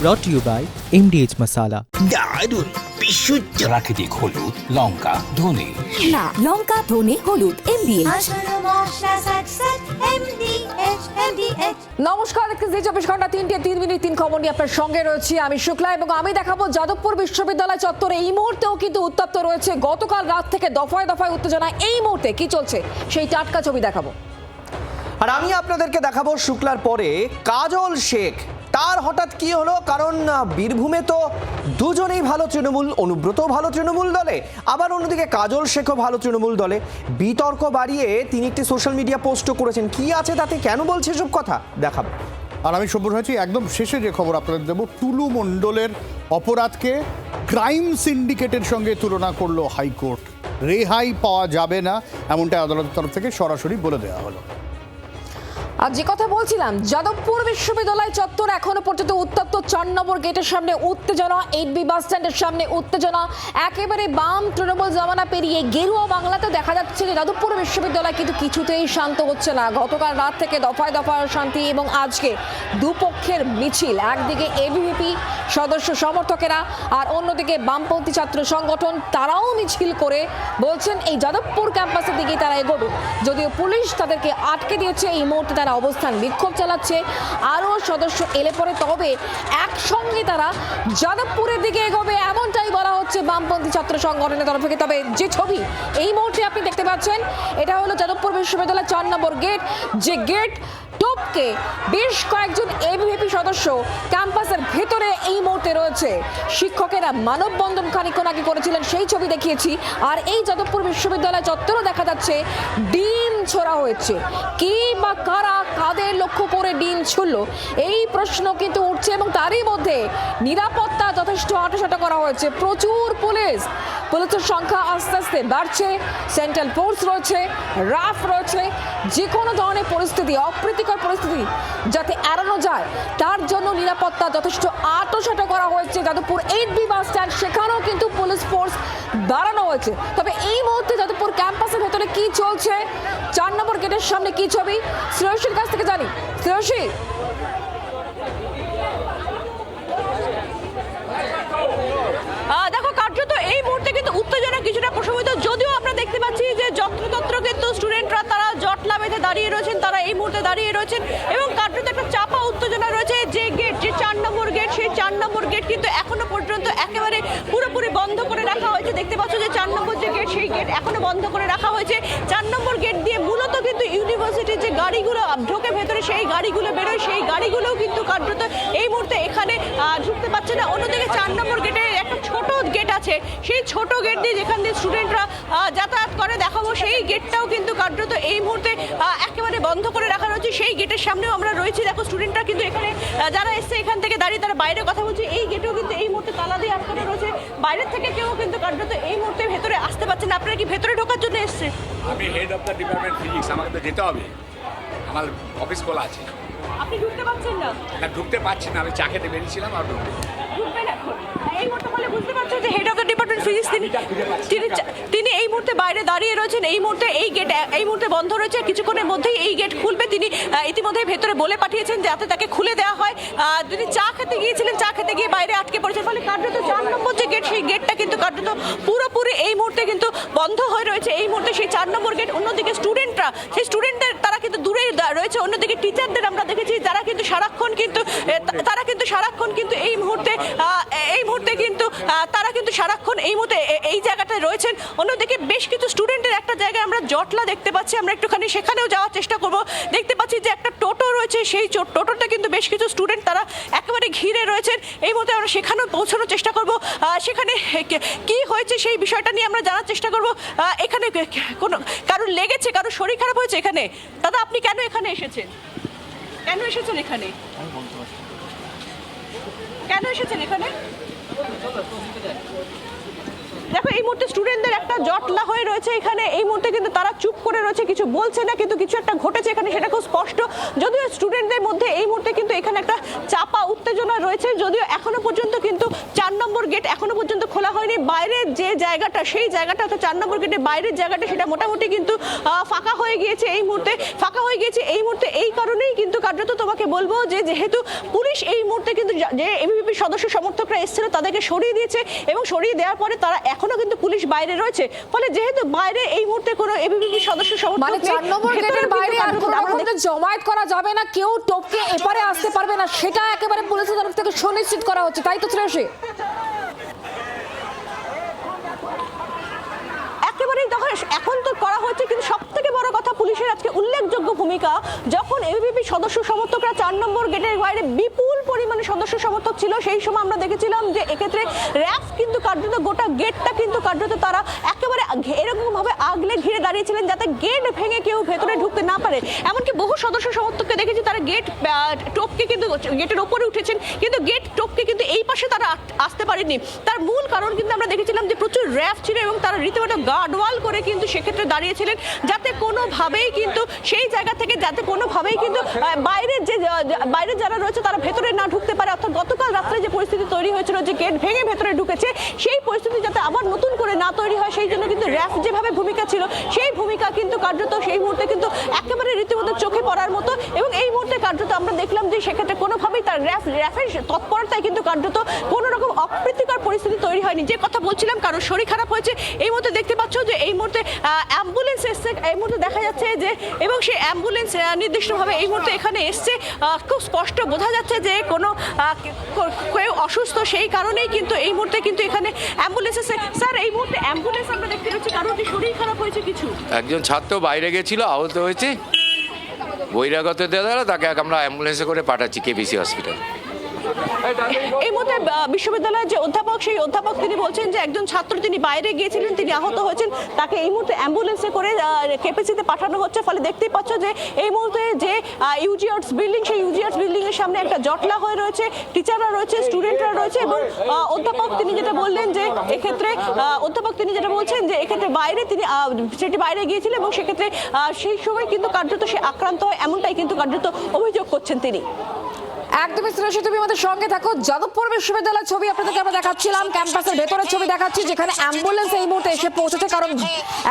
brought to you by MDH Masala. দারুণ বিশুদ্ধ প্রাকৃতিক হলুদ, লঙ্কা, ধনে। না, লঙ্কা, ধনে, হলুদ, MDH। নমস্কার, জি 24 ঘন্টা 3:03 খবর নিয়ে আপনার সঙ্গে রয়েছি আমি শুক্লা এবং আমি দেখাবো যাদবপুর বিশ্ববিদ্যালয় চত্বরে এই মুহূর্তেও কিন্তু উত্তপ্ত রয়েছে। গতকাল রাত থেকে দফায় দফায় উত্তেজনা, এই মুহূর্তে কি চলছে সেই টাটকা ছবি দেখাবো। আর আমি আপনাদেরকে দেখাবো শুক্লার পরে কাজল শেখ, তার হঠাৎ কি হলো? কারণ বীরভূমে তো দুজনেই ভালো তৃণমূল, অনুব্রতও ভালো তৃণমূল দলে, আবার অন্যদিকে কাজল শেখও ভালো তৃণমূল দলে। বিতর্ক বাড়িয়ে তিনি একটি সোশ্যাল মিডিয়া পোস্টও করেছেন। কি আছে তাতে, কেন বলছে এসব কথা, দেখাবো। আর আমি সব্যর হয়েছি একদম শেষে যে খবর আপনাদের দেবো, টুলু মণ্ডলের অপরাধকে ক্রাইম সিন্ডিকেটের সঙ্গে তুলনা করলো হাইকোর্ট। রেহাই পাওয়া যাবে না, এমনটা আদালতের তরফ থেকে সরাসরি বলে দেওয়া হলো। আর যে কথা বলছিলাম, যাদবপুর বিশ্ববিদ্যালয় চত্বর এখনো পর্যন্ত উত্তপ্ত। 4 নম্বর গেটের সামনে উত্তেজনা, 8B বাস স্ট্যান্ডের সামনে উত্তেজনা। একেবারে বাম তৃণমূল জমানা পেরিয়ে গেরুয়া বাংলাতে দেখা যাচ্ছে যে যাদবপুর বিশ্ববিদ্যালয় কিন্তু কিছুতেই শান্ত হচ্ছে না। গতকাল রাত থেকে দফায় দফায় শান্তি এবং আজকে দুপক্ষের মিছিল, একদিকে এবিভিপি সদস্য সমর্থকেরা আর অন্যদিকে বামপন্থী ছাত্র সংগঠন, তারাও মিছিল করে বলছেন এই যাদবপুর ক্যাম্পাসের দিকে তারা এগোবে। যদিও পুলিশ তাদেরকে আটকে দিয়েছে, এই মুহূর্তে তারা অবস্থান বিক্ষোভ চালাচ্ছে। আরও সদস্য এলে পরে তবে একসঙ্গে তারা যাদবপুরের দিকে এগোবে, এমনটাই বলা হচ্ছে বামপন্থী ছাত্র সংগঠনের তরফ থেকে। তবে যে ছবি এই মুহূর্তে আপনি দেখতে পাচ্ছেন, এটা হলো যাদবপুর বিশ্ববিদ্যালয় 4 নম্বর গেট, যে গেট টপকে বেশ কয়েকজন এবিভিপি সদস্য ক্যাম্পাসের ভেতরে এই মুহূর্তে রয়েছে। শিক্ষকেরা মানববন্ধন খানিকক্ষণ আগে করেছিলেন, সেই ছবি দেখিয়েছি। আর এই যাদবপুর বিশ্ববিদ্যালয় চত্বরও দেখা যাচ্ছে ডিম ছোড়া হয়েছে। কি বা কারা কাদের লক্ষ্য করে ডিম ছুড়ল, এই প্রশ্ন কিন্তু উঠছে। এবং তারই মধ্যে নিরাপত্তা যথেষ্ট আঁটোসাঁটো করা হয়েছে। প্রচুর পুলিশের সংখ্যা আস্তে আস্তে বাড়ছে। সেন্ট্রাল ফোর্স রয়েছে, রাফ রয়েছে। যে কোনো ধরনের পরিস্থিতি, অপ্রীতিকর পরিস্থিতি যাতে এড়ানো যায় তার জন্য নিরাপত্তা যথেষ্ট আঁটোসাঁটো করা হয়েছে। যাদবপুর 8B বাস স্ট্যান্ড, সেখানেও কিন্তু পুলিশ ফোর্স দাঁড়ানো হয়েছে। তবে এই মুহূর্তে যাদবপুর ক্যাম্পাসের ভেতরে কি চলছে, 4 নম্বর গেটের সামনে কি ছবি, শ্রেয়সীর কাছ থেকে জানি। শ্রেয়সী, দেখো, কার্যত এই মুহূর্তে কিন্তু উত্তেজনা কিছুটা প্রশমিত। যদিও আমরা দেখতে পাচ্ছি যে যত্রতত্র কিন্তু স্টুডেন্টরা তারা জটলা বেঁধে দাঁড়িয়ে রয়েছেন, তারা এই মুহূর্তে দাঁড়িয়ে রয়েছেন এবং কার্যত একটা চাপা উত্তেজনা রয়েছে। যে গেট, যে 4 নম্বর গেট, সেই 4 নম্বর গেট কিন্তু এখনো পর্যন্ত একেবারে পুরোপুরি বন্ধ করে রাখা হয়েছে। দেখতে পাচ্ছ যে 4 নম্বর যে গেট, সেই গেট এখনো বন্ধ করে রাখা হয়েছে। 4 নম্বর গেট দিয়ে মূলত কিন্তু ইউনিভার্সিটির যে গাড়িগুলো ঢোকে ভেতরে, সেই গাড়িগুলো বেরোয়, সেই গাড়িগুলোও কিন্তু কার্যত এই মুহূর্তে এখানে ঢুকতে পারছে না। অন্যদিকে 4 নম্বর গেটে একটা ছোট গেট আছে, সেই ছোট গেট দিয়ে যেখান দিয়ে স্টুডেন্টরা যাতায়াত করে দেখাবো, সেই গেটটাও কিন্তু কার্যত এই মুহূর্তে একেবারে বন্ধ করে রাখা রয়েছে। সেই গেটের সামনেও আমরা রয়েছি। দেখো, স্টুডেন্টরা কিন্তু এখানে যারা এসছে এখান থেকে দাঁড়িয়ে তারা বাইরে কথা বলছে। এই গেটেও কিন্তু এই মুহূর্তে তালা দিয়ে আটকানো রয়েছে। বাইরের থেকে কেউ কিন্তু কার্যত এই মুহূর্তে ভেতরে আসতে পারছে না। আপনারা কি ভেতরে ঢোকার জন্য এসছে? আমি head of the department physics, আমাকে তো যেতে হবে, আমার অফিস খোলা আছে। আপনি ঢুকতে পারছেন না? না, ঢুকতে পারছি না, আমি চা খেতে বেরিয়েছিলাম আর ঢুকবেন এখন। এই মুহূর্তে বলে বুঝতে পারছেন যে head of the department physics তিনি এই মুহূর্তে বাইরে দাঁড়িয়ে রয়েছেন। এই মুহূর্তে এই গেট এই মুহূর্তে বন্ধ রয়েছে, কিছুক্ষণের মধ্যেই এই গেট খুলবে। তিনি ইতিমধ্যেই ভেতরে বলে পাঠিয়েছেন যাতে তাকে খুলে দেওয়া হয়। তিনি চা খেতে গিয়েছিলেন, চা খেতে গিয়ে বাইরে আটকে পড়েছেন। ফলে কার্যত 4 নম্বর যে গেট, সেই গেটটা কিন্তু কার্যত পুরোপুরি এই মুহূর্তে কিন্তু বন্ধ হয়ে রয়েছে। এই মুহূর্তে সেই 4 নম্বর গেট, অন্যদিকে স্টুডেন্টরা, সেই স্টুডেন্টদের তারা কিন্তু দূরে রয়েছে। অন্যদিকে টিচারদের আমরা দেখেছি যারা কিন্তু সারাক্ষণ কিন্তু এই মুহূর্তে কিন্তু তারা কিন্তু সারাক্ষণ এই মুহূর্তে এই জায়গাটায় রয়েছেন। অন্যদিকে বেশ কিছু স্টুডেন্টের একটা জায়গায় আমরা জটলা দেখতে পাচ্ছি, আমরা একটুখানি সেখানেও যাওয়ার চেষ্টা করব। দেখতে পাচ্ছি যে একটা টোটো রয়েছে, সেই টোটোটা কিন্তু বেশ কিছু স্টুডেন্ট তারা একেবারে ঘিরে রয়েছেন। এই মুহূর্তে আমরা সেখানেও পৌঁছানোর চেষ্টা করব। সেখানে কি হয়েছে সেই বিষয়টা নিয়ে আমরা জানার চেষ্টা করব। এখানে কোনো কারোর লেগেছে, কারোর শরীর খারাপ হয়েছে এখানে? দাদা, আপনি কেন এখানে এসেছেন? কেন এসেছেন এখানে? কেন এসেছেন এখানে? দেখো এই মুহূর্তে স্টুডেন্টদের একটা জটলা হয়ে রয়েছে এখানে, এই মুহূর্তে কিন্তু তারা চুপ করে রয়েছে, কিছু বলছে না, কিন্তু কিছু একটা ঘটেছে এখানে সেটা খুব স্পষ্ট। যদিও স্টুডেন্টদের মধ্যে এই মুহূর্তে কিন্তু এখানে একটা চাপা উত্তেজনা রয়েছে, যদিও এখনো পর্যন্ত কিন্তু 4 নম্বর গেট এখনো পর্যন্ত খোলা হয়নি। বাইরের যে জায়গাটা, সেই জায়গাটা অর্থাৎ 4 নম্বর গেটের বাইরের জায়গাটা সেটা মোটামুটি কিন্তু ফাঁকা হয়ে গিয়েছে এই মুহূর্তে, ফাঁকা হয়ে গিয়েছে এই মুহূর্তে। এই কারণেই কিন্তু কার্যত তোমাকে বলবো যে যেহেতু পুলিশ এই মুহূর্তে কিন্তু যে এবিভিপি সদস্য সমর্থকরা এসেছিল তাদেরকে সরিয়ে দিয়েছে, এবং সরিয়ে দেওয়ার পরে তারা এখনো কিন্তু পুলিশ বাইরে রয়েছে, ফলে যেহেতু বাইরে এই মুহূর্তে কোনো এবিভিপি সদস্য সমর্থক মানে 4 নম্বর গেটের বাইরে আর কোনো রকম জমায়েত করা যাবে না, কেউ টপকে এপারে আসতে পারবে না, সেটা একেবারে পুলিশের তরফ থেকে সুনিশ্চিত করা হচ্ছে, তাই তো শ্রেয়সী? একেবারেই দেখো এখন তো করা হচ্ছে, কিন্তু সব থেকে বড় কথা পুলিশের আজকে উল্লেখযোগ্য ভূমিকা, যখন এবিভিপি সদস্য সমর্থকরা 4 নম্বর গেটের বাইরে বিপুল পরিমাণে সদস্য সমর্থক ছিল, সেই সময় আমরা দেখেছিলাম যে এক্ষেত্রে র্যাফ কিন্তু কার্যত গোটা গেটটা কিন্তু কার্যত তারা একেবারে এরকম ভাবে আগলে ঘিরে দাঁড়িয়েছিলেন যাতে গেট ভেঙে কেউ ভেতরে ঢুকতে না পারে। এমনকি বহু সদস্য সমর্থককে দেখেছি তারা গেট টপকে কিন্তু গেটের ওপরে উঠেছেন, কিন্তু গেট টপকে কিন্তু এই পাশে তারা আসতে পারেনি। তার মূল কারণ কিন্তু আমরা দেখেছিলাম যে প্রচুর র্যাফ ছিল এবং তারা রীতিমতো গার্ডওয়াল করে কিন্তু সেক্ষেত্রে দাঁড়িয়েছিলেন যাতে কোনোভাবেই কিন্তু সেই জায়গা থেকে যাতে কোনোভাবেই কিন্তু বাইরে যারা রয়েছে তারা ভেতরে না ঢুকতে পারে। অর্থাৎ গতকাল রাত্রে যে পরিস্থিতি তৈরি হয়েছিল যে গেট ভেঙে ভেতরে ঢুকেছে, সেই পরিস্থিতি যাতে আবার নতুন করে না তৈরি হয় সেই জন্য কিন্তু র্যাফ যেভাবে ভূমিকা ছিল সেই ভূমিকা কিন্তু কার্যত সেই মুহূর্তে কিন্তু একেবারে রীতিমতো চোখে পড়ার মতো। এবং এই মুহূর্তে কার্যত আমরা দেখলাম যে সেক্ষেত্রে কোনোভাবেই তার র্যাফের তৎপরতায় কিন্তু কার্যত কোনো রকম অপ্রীতিকর পরিস্থিতি তৈরি হয়নি। যে কথা বলছিলাম কারো শরীর খারাপ হয়েছে, এই মুহূর্তে দেখতে পাচ্ছ যে এই মুহূর্তে অ্যাম্বুলেন্স এসছে, এই মুহূর্তে দেখা যাচ্ছে যে এবং সেই অ্যাম্বুলেন্স নির্দিষ্টভাবে এই মুহূর্তে এখানে এসছে, খুব স্পষ্ট বোঝা যাচ্ছে যে কোনো কেউ অসুস্থ, সেই কারণেই কিন্তু এই মুহূর্তে কিন্তু এখানে অ্যাম্বুলেন্স এসে। স্যার এই মুহূর্তে অ্যাম্বুলেন্স আমরা দেখতে পাচ্ছি, কারোর কি শরীর খারাপ হয়েছে কিছু? একজন ছাত্র বাইরে গেছিল, আহত হয়েছে, বহিরাগত দ্বারা তাকে আমরা অ্যাম্বুলেন্সে করে পাঠাচ্ছি কেবিসি হসপিটাল। এই মুহূর্তে বিশ্ববিদ্যালয়ের যে অধ্যাপক, সেই অধ্যাপক তিনি বলছেন যে একজন ছাত্র তিনি বাইরে গিয়েছিলেন, তিনি আহত হয়েছেন, তাকে এই মুহূর্তে অ্যাম্বুলেন্সে করে কেপিসিতে পাঠানো হচ্ছে। ফলে দেখতেই পাচ্ছ যে এই মুহূর্তে যে ইউজিআর্টস বিল্ডিং, সেই ইউজিআর্টস বিল্ডিং এর সামনে একটা জটলা হয়ে রয়েছে, টিচাররা রয়েছে, স্টুডেন্টরা রয়েছে, এবং অধ্যাপক তিনি যেটা বললেন যে এক্ষেত্রে অধ্যাপক তিনি যেটা বলছেন যে এক্ষেত্রে বাইরে তিনি সেটি বাইরে গিয়েছিলেন এবং সেক্ষেত্রে সেই সময় কিন্তু কার্যত সে আক্রান্ত হয়, এমনটাই কিন্তু কার্যত অভিযোগ করছেন তিনি। একদমই শ্রেয়সী, তুমি আমাদের সঙ্গে থাকো। যাদবপুর বিশ্ববিদ্যালয়ের ছবি আপনাদেরকে আমরা দেখাচ্ছিলাম, ক্যাম্পাসের ভেতরের ছবি দেখাচ্ছি যেখানে অ্যাম্বুলেন্স এই মুহূর্তে এসে পৌঁছেছে, কারণ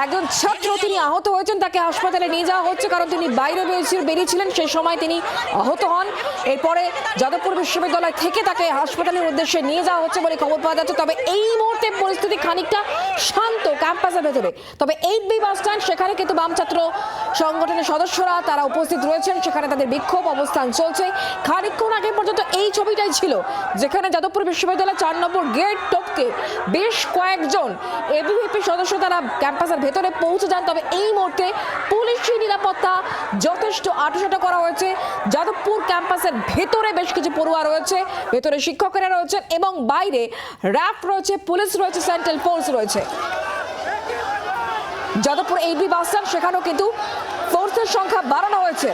একজন ছাত্র তিনি আহত হয়েছেন, তাকে হাসপাতালে নিয়ে যাওয়া হচ্ছে কারণ তিনি বাইরে বেরিয়েছিলেন, সেই সময় তিনি আহত হন। এরপরে যাদবপুর বিশ্ববিদ্যালয় থেকে তাকে হাসপাতালের উদ্দেশ্যে নিয়ে যাওয়া হচ্ছে বলে খবর পাওয়া যাচ্ছে। তবে এই মুহূর্তে পরিস্থিতি খানিকটা শান্ত ক্যাম্পাসের ভেতরে, তবে 8B বাস স্ট্যান্ড সেখানে কিন্তু বাম ছাত্র সংগঠনের সদস্যরা তারা উপস্থিত রয়েছেন, সেখানে তাদের বিক্ষোভ অবস্থান চলছে। খানিকক্ষণ আগে পর্যন্ত এই ছবিটাই ছিল যেখানে যাদবপুর বিশ্ববিদ্যালয়ের 4 নম্বর গেট টপকে বেশ কয়েকজন এবিভিপি সদস্য তারা ক্যাম্পাসের ভেতরে পৌঁছে যান। তবে এই মুহূর্তে পুলিশি নিরাপত্তা যথেষ্ট আঁটোসাঁটো করা হয়েছে। যাদবপুর ক্যাম্পাসের ভেতরে বেশ কিছু পড়ুয়া রয়েছে, ভেতরে শিক্ষকেরা রয়েছেন এবং বাইরে র্যাফ রয়েছে, পুলিশ রয়েছে, সেন্ট্রাল ফোর্স রয়েছে। যাদবপুর 8B বাস স্ট্যান্ড সেখানেও কিন্তু ফোর্সের সংখ্যা বাড়ানো হয়েছে।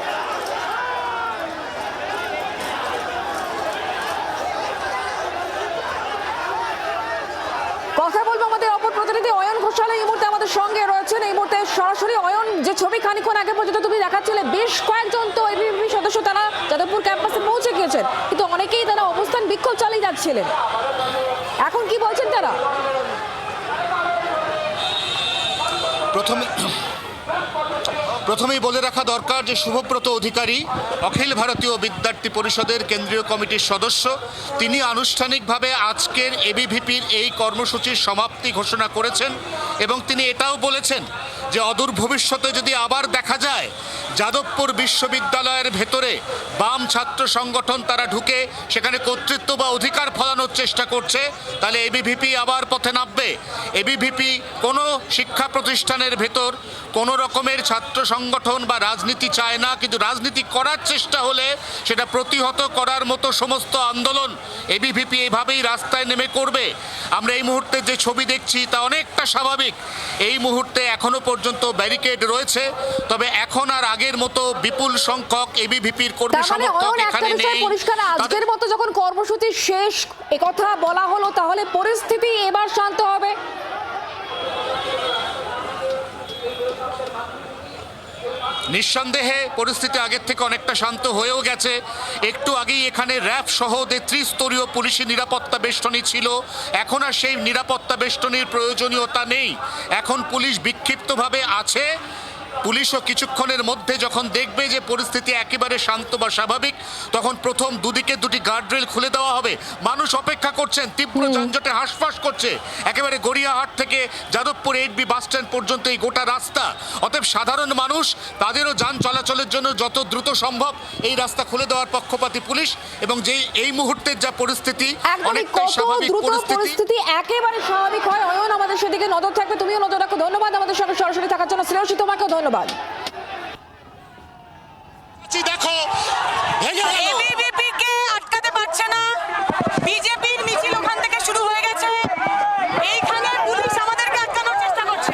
কথা বলবো আমাদের অপর প্রতিনিধি অয়ন ঘোষাল এই মুহূর্তে আমাদের সঙ্গে রয়েছেন। এই মুহূর্তে সরাসরি অয়ন, যে ছবি খানিকক্ষণ আগে পর্যন্ত তুমি দেখাচ্ছিলে, বেশ কয়েকজন তো এবিভিপি সদস্য তারা যাদবপুর ক্যাম্পাসে পৌঁছে গিয়েছেন, কিন্তু অনেকেই তারা অবস্থান বিক্ষোভ চালিয়ে যাচ্ছিলেন, এখন কি বলছেন তারা? প্রথমেই বলে রাখা দরকার যে শুভব্রত অধিকারী অখিল ভারতীয় বিদ্যার্থী পরিষদের কেন্দ্রীয় কমিটির সদস্য, তিনি আনুষ্ঠানিকভাবে আজকের এবিভিপির এই কর্মসূচির সমাপ্তি ঘোষণা করেছেন এবং তিনি এটাও বলেছেন যে অদূর ভবিষ্যতে যদি আবার দেখা যায় যাদবপুর বিশ্ববিদ্যালয়ের ভেতরে বাম ছাত্র সংগঠন তারা ঢুকে সেখানে কর্তৃত্ব বা অধিকার ফলানোর চেষ্টা করছে, তাহলে এবিভিপি আবার পথে নামবে। এবিভিপি কোনো শিক্ষা প্রতিষ্ঠানের ভেতর কোনো রকমের ছাত্র সংগঠন বা রাজনীতি চায় না, কিন্তু রাজনীতি করার চেষ্টা হলে সেটা প্রতিহত করার মতো সমস্ত আন্দোলন এবিভিপি এইভাবেই রাস্তায় নেমে করবে। আমরা এই মুহূর্তে যে ছবি দেখছি তা অনেকটা স্বাভাবিক। এই মুহূর্তে এখনো পর্যন্ত ব্যারিকেড রয়েছে, তবে এখন আর আগের মতো বিপুল সংখ্যক এবিভিপির কর্মী সমর্থক এখানে নেই। আজকের মতো যখন কর্মসূচি শেষ একথা বলা হলো, তাহলে পরিস্থিতি এবার শান্ত হবে? নিঃসন্দেহে পরিস্থিতি আগের থেকে অনেকটা শান্ত হয়েও গেছে। একটু আগেই এখানে র্যাব সহ 33 স্তরীয় পুলিশি নিরাপত্তা বেষ্টনী ছিল, এখন আর সেই নিরাপত্তা বেষ্টনীর প্রয়োজনীয়তা নেই। এখন পুলিশ বিক্ষিপ্তভাবে আছে। পুলিশও কিছুক্ষণের মধ্যে যখন দেখবে যে পরিস্থিতি একেবারে শান্ত বা স্বাভাবিক, তখন প্রথম দুদিকে দুটি গার্ডরেল খুলে দেওয়া হবে। মানুষ অপেক্ষা করছেন, তীব্র যানজটে হাঁসফাঁস করছে একেবারে গড়িয়াহাট থেকে যাদবপুর 8B বাস স্ট্যান্ড পর্যন্ত এই গোটা রাস্তা। অতএব সাধারণ মানুষ তাদেরও যান চলাচলের জন্য যত দ্রুত সম্ভব এই রাস্তা খুলে দেওয়ার পক্ষপাতী পুলিশ। এবং যে এই মুহূর্তের যা পরিস্থিতি অনেকটাই স্বাভাবিক পরিস্থিতি, একেবারে স্বাভাবিক হয়। অয়ন, আমাদের সেদিকে নজর থাকবে, তুমিও নজর রাখো। ধন্যবাদ আমাদের সঙ্গে সরাসরি থাকার জন্য। শ্রেয়সী, তোমাকেও ধন্যবাদ। দেখো এবিভিপি কে আটকাতে পারছে না, বিজেপির মিছিল ওখান থেকে শুরু হয়ে গেছে। এইখানে পুলিশ আমাদেরকে আটকানোর চেষ্টা করছে।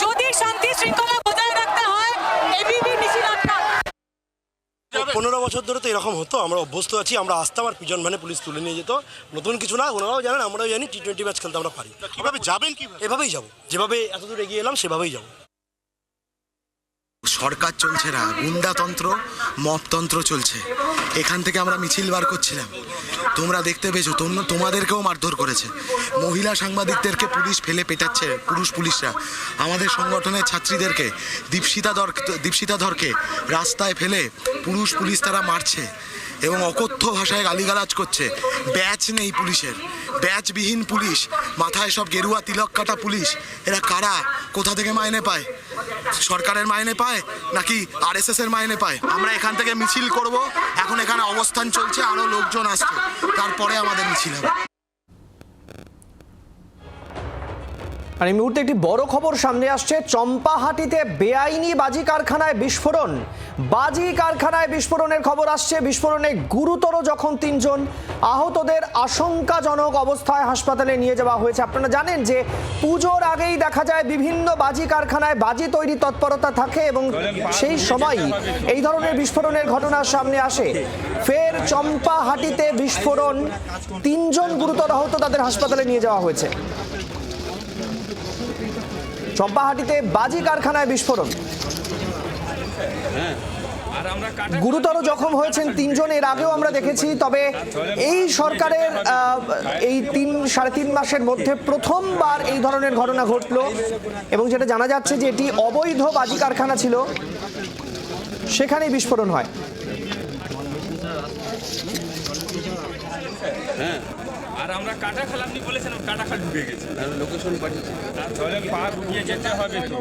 যদি শান্তি শৃঙ্খলা বজায় রাখতে হয়, এবিভি মিছিল আটকান। 15 বছর ধরে তো এরকম হতো, আমরা অভ্যস্ত আছি। আমরা আসতাম আর পিজন ভ্যানে পুলিশ তুলে নিয়ে যেত। নতুন কিছু না, ওনারাও জানেন, আমরাও জানি। T20 ম্যাচ খেলতে আমরা পারি। কিভাবে যাবেন? এভাবেই যাবো, যেভাবে এতদূর এগিয়ে এলাম সেভাবেই যাবো। সরকার চলছে না, গুন্ডাতন্ত্র, মপতন্ত্র চলছে। এখান থেকে আমরা মিছিল বার করছিলাম, তোমরা দেখতে পেয়েছো, তোমাদেরকেও মারধর করেছে। মহিলা সাংবাদিকদেরকে পুলিশ ফেলে পেটাচ্ছে, পুলিশরা আমাদের সংগঠনের ছাত্রীদেরকে, দীপশিতা ধরকে রাস্তায় ফেলে পুলিশ তারা মারছে এবং অকথ্য ভাষায় গালিগালাজ করছে। ব্যাচ নেই পুলিশের, ব্যাচবিহীন পুলিশ, মাথায় সব গেরুয়া তিলক কাটা পুলিশ। এরা কারা? কোথা থেকে মাইনে পায়? সরকারের মাইনে পায় নাকি RSS এর মাইনে পায়? আমরা এখান থেকে মিছিল করব, এখন এখানে অবস্থান চলছে, আরো লোকজন আসছে, তারপরে আমাদের মিছিল হবে। আর এই মুহূর্তে একটি বড় খবর সামনে আসছে। চম্পাহাটিতে বেআইনি বাজি কারখানায় বিস্ফোরণ। বাজি কারখানায় বিস্ফোরণের খবর আসছে। বিস্ফোরণে গুরুতর জখম 3 জন, আহতদের আশঙ্কাজনক অবস্থায় হাসপাতালে নিয়ে যাওয়া হয়েছে। আপনারা জানেন যে পুজোর আগেই দেখা যায় বিভিন্ন বাজি কারখানায় বাজি তৈরি তৎপরতা থাকে এবং সেই সময়ই এই ধরনের বিস্ফোরণের ঘটনা সামনে আসে। ফের চম্পাহাটিতে বিস্ফোরণ, 3 জন গুরুতর আহত, তাদের হাসপাতালে নিয়ে যাওয়া হয়েছে। চম্পাহাটিতে বাজি কারখানায় বিস্ফোরণ, গুরুতর জখম হয়েছেন 3 জন। এর আগেও আমরা দেখেছি, তবে এই সরকারের এই 3-3.5 মাসের মধ্যে প্রথমবার এই ধরনের ঘটনা ঘটল এবং যেটা জানা যাচ্ছে যে এটি অবৈধ বাজি কারখানা ছিল, সেখানেই বিস্ফোরণ হয়। আর আমরা কাটাখাল, আপনি বলেছেন কাটাখাল ঢুকে গেছে, লোকেশন পাঠিয়েছি, তাহলে পা ঘুরিয়ে যেতে হবে তো।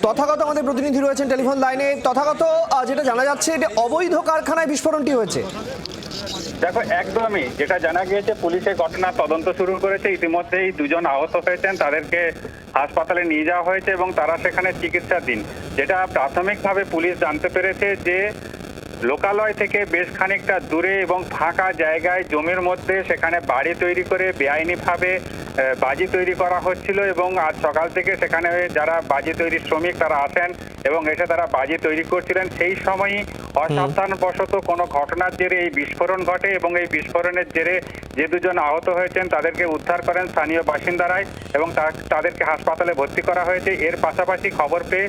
তথাগত আমাদের প্রতিনিধি রয়েছেন টেলিফোন লাইনে। তথাগত, যেটা জানা যাচ্ছে এটা অবৈধ কারখানায় বিস্ফোরণটি হয়েছে। দেখো, একদমই যেটা জানা গিয়েছে, পুলিশের ঘটনা তদন্ত শুরু করেছে। ইতিমধ্যেই 2 জন আহত হয়েছেন, তাদেরকে হাসপাতালে নিয়ে যাওয়া হয়েছে এবং তারা সেখানে চিকিৎসাধীন। যেটা প্রাথমিকভাবে পুলিশ জানতে পেরেছে যে লোকালয় থেকে বেশ খানিকটা দূরে এবং ফাঁকা জায়গায় জমির মধ্যে সেখানে বাড়ি তৈরি করে বেআইনিভাবে বাজি তৈরি করা হচ্ছিল এবং আজ সকাল থেকে সেখানে যারা বাজি তৈরির শ্রমিক তারা আসেন এবং এসে তারা বাজি তৈরি করছিলেন। সেই সময়ই অসাবধানবশত কোনো ঘটনার জেরে এই বিস্ফোরণ ঘটে এবং এই বিস্ফোরণের জেরে যে 2 জন আহত হয়েছেন তাদেরকে উদ্ধার করেন স্থানীয় বাসিন্দারাই এবং তাদেরকে হাসপাতালে ভর্তি করা হয়েছে। এর পাশাপাশি খবর পেয়ে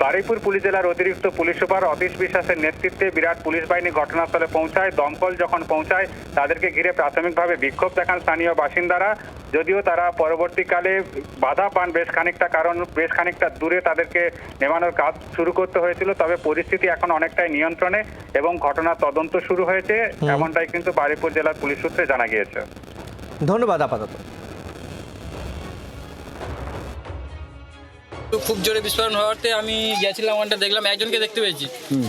বারুইপুর পুলিশ জেলার অতিরিক্ত পুলিশ সুপার অতীশ বিশ্বাসের নেতৃত্বে বিরাট পুলিশ বাহিনী ঘটনাস্থলে পৌঁছায়। দমকল যখন পৌঁছায় তাদেরকে ঘিরে প্রাথমিকভাবে বিক্ষোভ দেখান স্থানীয় বাসিন্দারা, যদিও তারা পরবর্তীকালে বাধা পান বেশ খানিকটা, কারণ বেশ খানিকটা দূরে তাদেরকে নেমানোর কাজ শুরু করতে হয়েছিল। তবে পরিস্থিতি এখন অনেকটাই নিয়ন্ত্রণে এবং ঘটনার তদন্ত শুরু হয়েছে, এমনটাই কিন্তু বারুইপুর জেলার পুলিশ সূত্রে জানা গিয়েছে। ধন্যবাদ। আপাতত খুব জোরে বিস্ফোরণ হওয়াতে আমি গেছিলাম, ওখানটা দেখলাম একজনকে দেখতে পেয়েছি।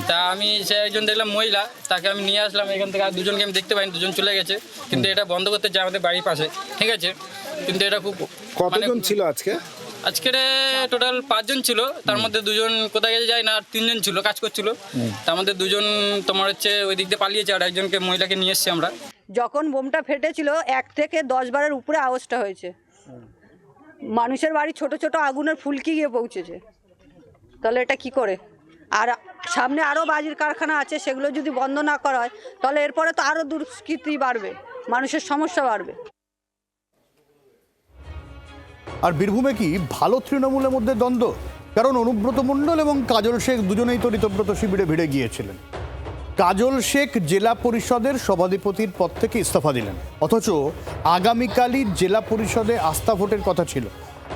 তা আমি সে একজন দেখলাম মহিলা, তাকে আমি নিয়ে আসলাম এখান থেকে। আর 2 জনকে আমি দেখতে পাইনি, 2 জন চলে গেছে। কিন্তু এটা বন্ধ করতে চাই আমাদের বাড়ির পাশে, ঠিক আছে। কিন্তু এটা খুব কতজন ছিল আজকে? আজকের টোটাল 5 জন ছিল, তার মধ্যে 2 জন কোথায় গেছে যায় না, আর 3 জন ছিল কাজ করছিল। তার মধ্যে 2 জন তোমার হচ্ছে ওই দিক দিয়ে পালিয়েছে, আর একজনকে মহিলাকে নিয়ে এসছি আমরা। যখন বোমটা ফেটেছিল 1 থেকে 10 বারের উপরে আওয়াজটা হয়েছে। মানুষের বাড়ি ছোট ছোট আগুনের ফুলকি গিয়ে পৌঁছেছে, তাহলে এটা কি করে? আর সামনে আরও বাজির কারখানা আছে, সেগুলো যদি বন্ধ না করা হয় তাহলে এরপরে তো আরও দুষ্কৃতি বাড়বে, মানুষের সমস্যা বাড়বে। আর বীরভূমে কি ভালো তৃণমূলের মধ্যে দ্বন্দ্ব? কারণ অনুব্রত মণ্ডল এবং কাজল শেখ দুজনেই তো ঋতব্রত শিবিরে ভিড়ে গিয়েছিলেন। কাজল শেখ জেলা পরিষদের সভাধিপতির পদ থেকে ইস্তফা দিলেন, অথচ আগামীকালই জেলা পরিষদে আস্থা ভোটের কথা ছিল।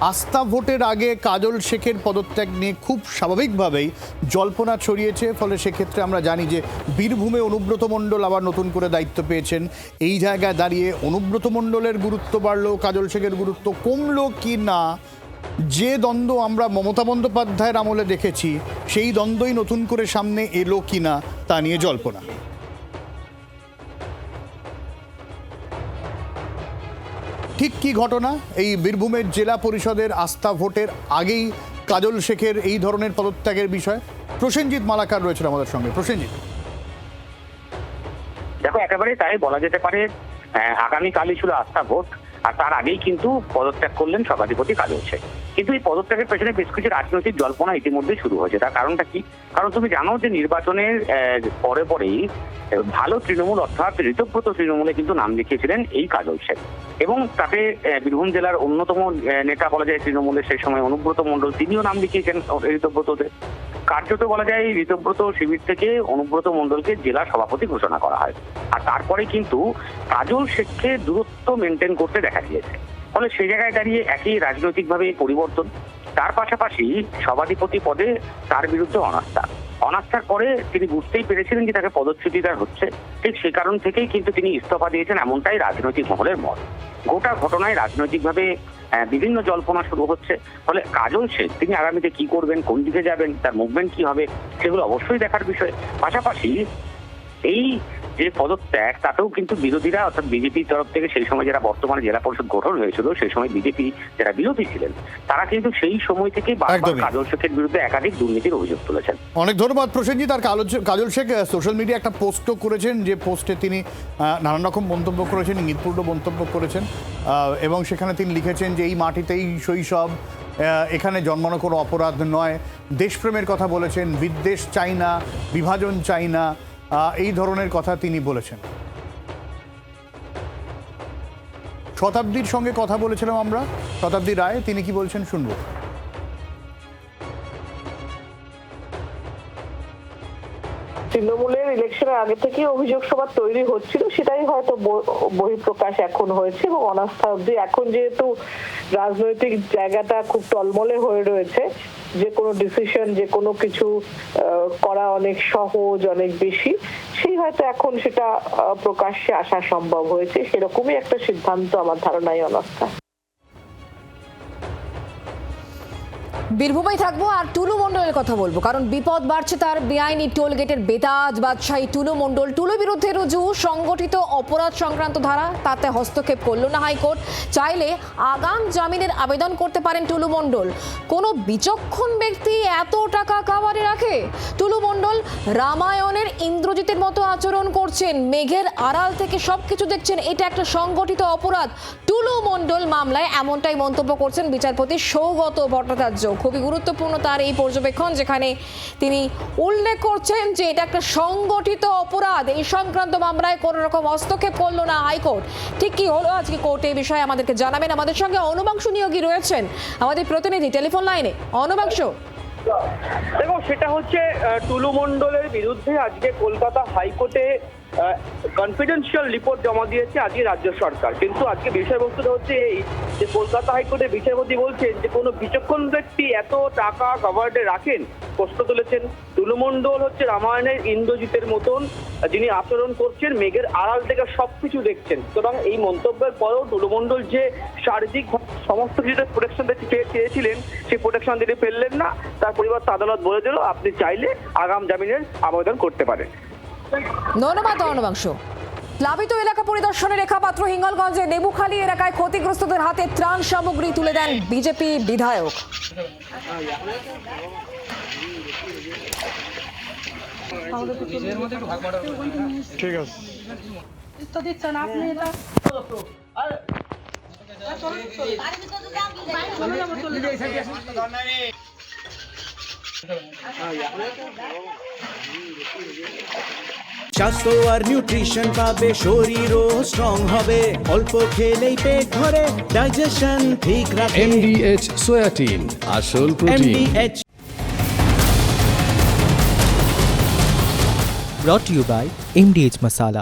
আস্থা ভোটের আগে কাজল শেখের পদত্যাগ নিয়ে খুব স্বাভাবিকভাবেই জল্পনা ছড়িয়েছে। ফলে সেক্ষেত্রে আমরা জানি যে বীরভূমে অনুব্রত মণ্ডল আবার নতুন করে দায়িত্ব পেয়েছেন। এই জায়গায় দাঁড়িয়ে অনুব্রত মণ্ডলের গুরুত্ব বাড়লো, কাজল শেখের গুরুত্ব কমলো কি না, যে দ্বন্দ্ব আমরা মমতা বন্দ্যোপাধ্যায়ের আমলে দেখেছি সেই দ্বন্দ্বই নতুন করে সামনে এলো কিনা তা নিয়ে জল্পনা। ঠিক কি ঘটনা এই বীরভূমের জেলা পরিষদের আস্থা ভোটের আগেই কাজল শেখের এই ধরনের পদত্যাগের বিষয়? প্রসেনজিৎ মালাকার রয়েছেন আমাদের সঙ্গে। প্রসেনজিৎ, দেখো একেবারে তাই বলা যেতে পারে। আগামীকালই ছিল আস্থা ভোট, আর তার আগেই কিন্তু পদত্যাগ করলেন সভাধিপতি কাজল শেখ। কিন্তু এই পদত্যাগের পেছনে বেশ কিছু রাজনৈতিক জল্পনা ইতিমধ্যে শুরু হয়েছে। তার কারণটা কি? কারণ তুমি জানো যে নির্বাচনের পরেই ভালো তৃণমূল অর্থাৎ ঋতব্রত তৃণমূলে কিন্তু নাম লিখিয়েছিলেন এই কাজল শেখ, এবং তাতে বীরভূম জেলার অন্যতম নেতা বলা যায় তৃণমূলের সেই সময় অনুব্রত মণ্ডল, তিনিও নাম লিখিয়েছেন ঋতব্রততে। কার্যত বলা যায় ঋতব্রত শিবির থেকে অনুব্রত মণ্ডলকে জেলা সভাপতি ঘোষণা করা হয়, আর তারপরে কিন্তু কাজল শেখকে দূরত্ব মেনটেন করতে দেখা গিয়েছে। ফলে সেই জায়গায় দাঁড়িয়ে একই রাজনৈতিকভাবে পরিবর্তন, তার পাশাপাশি সভাধিপতি পদে তার বিরুদ্ধে অনাস্থার পরে তিনি বুঝতেই পেরেছিলেন যে তাকে পদচ্যুতি তার হচ্ছে, ঠিক সে কারণ থেকেই কিন্তু তিনি ইস্তফা দিয়েছেন, এমনটাই রাজনৈতিক মহলের মত। গোটা ঘটনায় রাজনৈতিকভাবে বিভিন্ন জল্পনা শুরু হচ্ছে। ফলে কাজল শেখ তিনি আগামীতে কি করবেন, কোন দিকে যাবেন, তার মুভমেন্ট কি হবে, সেগুলো অবশ্যই দেখার বিষয়। পাশাপাশি এই যে পদত্যাগ তাতেও কিন্তু বিরোধীরা অর্থাৎ বিজেপির তরফ থেকে সেই সময় যারা বর্তমানে জেলা পরিষদ গঠন হয়েছিল সেই সময় বিজেপি যারা বিরোধী ছিলেন তারা কিন্তু সেই সময় থেকেই কাজল শেখের বিরুদ্ধে একাধিক দুর্নীতির অভিযোগ তুলেছেন। অনেক ধন্যবাদ প্রসেনজিৎ। আর কাজল শেখ সোশ্যাল মিডিয়া একটা পোস্টও করেছেন, যে পোস্টে তিনি নানান রকম মন্তব্য করেছেন, ইঙ্গিতপূর্ণ মন্তব্য করেছেন, এবং সেখানে তিনি লিখেছেন যে এই মাটিতেই শৈশব, এখানে জন্মানো কোনো অপরাধ নয়, দেশপ্রেমের কথা বলেছেন, বিদ্বেষ চাই না, বিভাজন চাই না, এই ধরনের কথা তিনি বলেছেন। শতাব্দীর সঙ্গে কথা বলেছিলাম আমরা, শতাব্দী রায়, তিনি কি বলছেন শুনবো। তৃণমূলের ইলেকশনের আগে থেকে অভিযোগ সভা তৈরি হচ্ছিল, সেটাই হয়তো বহিঃপ্রকাশ এখন হয়েছে, এবং অনাস্থা অব্দি এখন যেহেতু রাজনৈতিক জায়গাটা খুব টলমলে হয়ে রয়েছে, যে কোনো ডিসিশন, যে কোনো কিছু করা অনেক সহজ, অনেক বেশি, সেই হয়তো এখন সেটা প্রকাশ্যে আসা সম্ভব হয়েছে। সেরকমই একটা সিদ্ধান্ত আমার ধারণায় অনাস্থা। বীরভূমেই থাকবো আর টুলু মণ্ডলের কথা বলবো, কারণ বিপদ বাড়ছে তার। বেআইনি টোল গেটের বেতাজ বাদশাহী টুলু মণ্ডল। টুলুর বিরুদ্ধে রুজু সংগঠিত অপরাধ সংক্রান্ত ধারা, তাতে হস্তক্ষেপ করল না হাইকোর্ট। চাইলে আগাম জামিনের আবেদন করতে পারেন টুলু মণ্ডল। কোনো বিচক্ষণ ব্যক্তি এত টাকা কাবারে রাখে? টুলু মণ্ডল রামায়ণের ইন্দ্রজিতের মতো আচরণ করছেন, মেঘের আড়াল থেকে সবকিছু দেখছেন, এটা একটা সংগঠিত অপরাধ। টুলু মণ্ডল মামলায় এমনটাই মন্তব্য করছেন বিচারপতি সৌগত ভট্টাচার্য। খুবই গুরুত্বপূর্ণ তার এই পর্যবেক্ষণ, যেখানে তিনি উল্লেখ করছেন যে এটা একটা সংগঠিত অপরাধ। এই সংক্রান্ত মামলায় কোনো রকম হস্তক্ষেপ করলো না হাইকোর্ট। ঠিক কি হলো আজকে কোর্টে, এই বিষয়ে আমাদেরকে জানাবেন। আমাদের সঙ্গে অনুবাংশু নিয়োগী রয়েছেন, আমাদের প্রতিনিধি টেলিফোন লাইনে। অনুবাংশু, দেখো সেটা হচ্ছে টুলু মণ্ডলের বিরুদ্ধে আজকে কলকাতা হাইকোর্টে কনফিডেন্সিয়াল রিপোর্ট জমা দিয়েছে আজকে রাজ্য সরকার। কিন্তু আজকে বিষয়বস্তুটা হচ্ছে এই যে কলকাতা হাইকোর্টের বিচারপতি বলছেন যে কোনো বিচক্ষণ ব্যক্তি এত টাকা কাভার্ডে রাখেন, প্রশ্ন তুলেছেন। টুলু মণ্ডল হচ্ছে রামায়ণের ইন্দ্রজিতের মতন, যিনি আচরণ করছেন, মেঘের আড়াল থেকে সবকিছু দেখছেন। সুতরাং এই মন্তব্যের পরেও টুলু মণ্ডল যে শারীরিক সমস্ত কিছু প্রোটেকশন চেয়েছিলেন সেই প্রোটেকশন দিতে ফেললেন না। তার পরিবর্তে আদালত বলে দিল আপনি চাইলে আগাম জামিনের আবেদন করতে পারেন। ধন্যবাদ অনুবাংশু। প্লাবিত এলাকা পরিদর্শনে রেখা পাত্র হিঙ্গলগঞ্জে নেবুখালী এলাকায় ক্ষতিগ্রস্তদের হাতে ত্রাণ সামগ্রী তুলে দেন বিজেপি বিধায়ক। ঠিক আছে, স্বাস্থ্য আর নিউট্রিশন পাবে, শরীরও স্ট্রং হবে, অল্প খেলেই পেট ভরে, ডাইজেশন ঠিক রাখে। MDH সোয়াটিন, আসল protein. MDH brought to you by MDH Masala.